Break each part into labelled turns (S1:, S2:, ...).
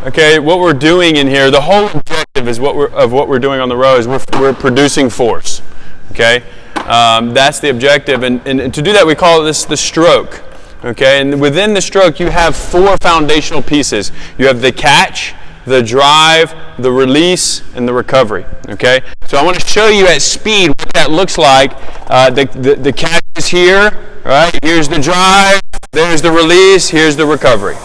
S1: okay, what we're doing in here, the whole objective is what we're doing on the row is we're producing force. Okay, that's the objective, and to do that we call this the stroke. Okay, and within the stroke you have 4 foundational pieces. You have the catch, the drive, the release, and the recovery. Okay, so I want to show you at speed what that looks like. The catch is here, right? Here's the drive, there's the release, here's the recovery.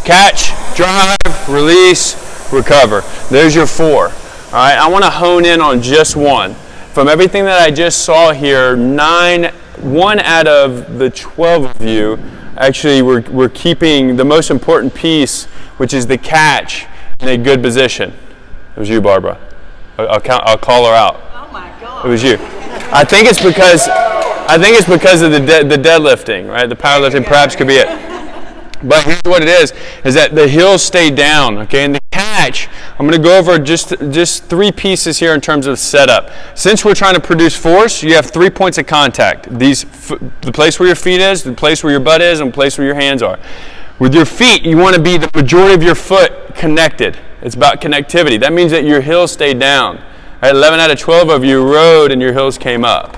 S1: Catch, drive, release, recover. There's your 4. All right, I want to hone in on just one. From everything that I just saw here, 1 out of the 12 of you, actually we're keeping the most important piece, which is the catch, in a good position. It was you, Barbara. I'll call her out.
S2: Oh my God.
S1: It was you. I think it's because of the deadlifting, right? The powerlifting perhaps could be it. But here's what it is that the heels stay down, okay? And the catch, I'm going to go over just 3 pieces here in terms of setup. Since we're trying to produce force, you have 3 points of contact. The place where your feet is, the place where your butt is, and the place where your hands are. With your feet, you want to be the majority of your foot connected. It's about connectivity. That means that your heels stay down. Right? 11 out of 12 of you rode and your heels came up.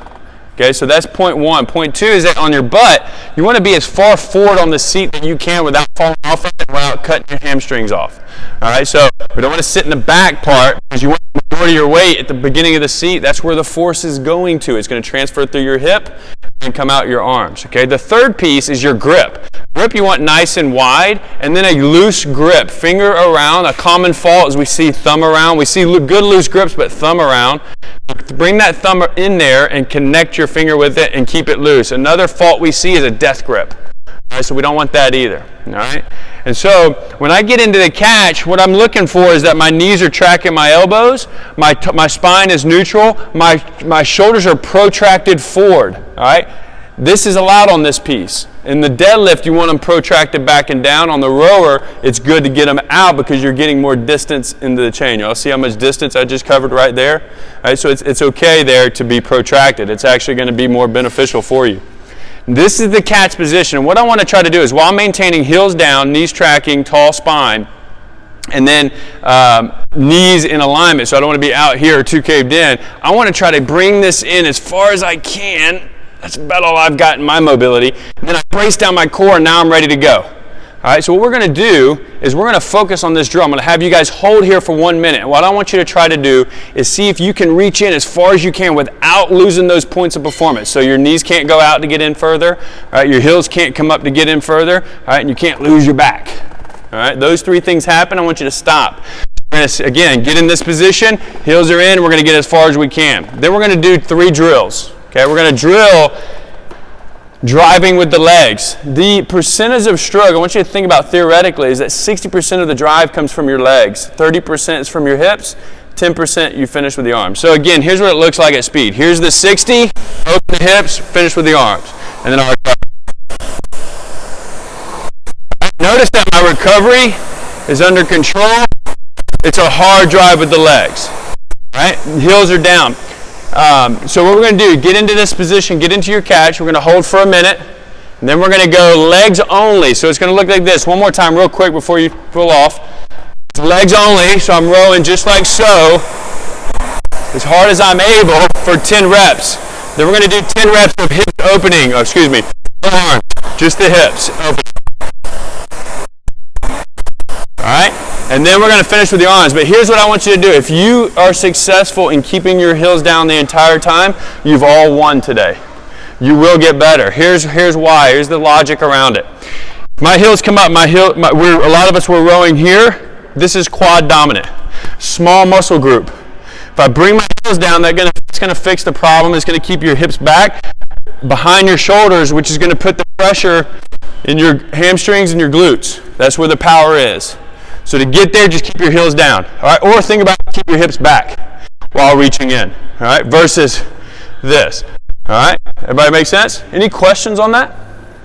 S1: Okay, so that's point 1. Point 2 is that on your butt, you want to be as far forward on the seat that you can without falling off of it, without cutting your hamstrings off. All right, so we don't want to sit in the back part because you want the majority of your weight at the beginning of the seat. That's where the force is going to. It's going to transfer through your hip and come out your arms. Okay, the third piece is your grip. Grip you want nice and wide, and then a loose grip. Finger around. A common fault is we see thumb around. We see good loose grips, but thumb around. Bring that thumb in there and connect your finger with it and keep it loose. Another fault we see is a death grip. All right, so we don't want that either. All right? And so when I get into the catch, what I'm looking for is that my knees are tracking my elbows, my spine is neutral, my shoulders are protracted forward. All right? This is allowed on this piece. In the deadlift, you want them protracted back and down. On the rower, it's good to get them out because you're getting more distance into the chain. Y'all see how much distance I just covered right there? All right, so it's okay there to be protracted. It's actually going to be more beneficial for you. This is the catch position. And what I want to try to do is while maintaining heels down, knees tracking, tall spine, and then knees in alignment, so I don't want to be out here too caved in, I want to try to bring this in as far as I can. That's about all I've got in my mobility. And then I brace down my core, and now I'm ready to go. All right, so what we're going to do is we're going to focus on this drill. I'm going to have you guys hold here for 1 minute. And what I want you to try to do is see if you can reach in as far as you can without losing those points of performance. So your knees can't go out to get in further. All right, your heels can't come up to get in further. All right, and you can't lose your back. All right, those 3 things happen. I want you to stop. We're going to, again, get in this position. Heels are in. We're going to get as far as we can. Then we're going to do 3 drills. Okay, we're going to drill driving with the legs. The percentage of stroke, I want you to think about theoretically, is that 60% of the drive comes from your legs, 30% is from your hips, 10% you finish with the arms. So again, here's what it looks like at speed. Here's the 60, open the hips, finish with the arms. And then I'll recover. Notice that my recovery is under control. It's a hard drive with the legs. Right? Heels are down. So what we're going to do, get into this position, get into your catch. We're going to hold for a minute, and then we're going to go legs only. So it's going to look like this. One more time real quick before you pull off. It's legs only, so I'm rowing just like so, as hard as I'm able for 10 reps. Then we're going to do 10 reps of hips opening, arms, just the hips open. All right? And then we're going to finish with the arms. But here's what I want you to do. If you are successful in keeping your heels down the entire time, you've all won today. You will get better. Here's why. Here's the logic around it. My heels come up. A lot of us were rowing here. This is quad dominant. Small muscle group. If I bring my heels down, it's going to fix the problem. It's going to keep your hips back behind your shoulders, which is going to put the pressure in your hamstrings and your glutes. That's where the power is. So to get there, just keep your heels down, all right? Or think about keep your hips back while reaching in, all right? Versus this, all right? Everybody make sense? Any questions on that?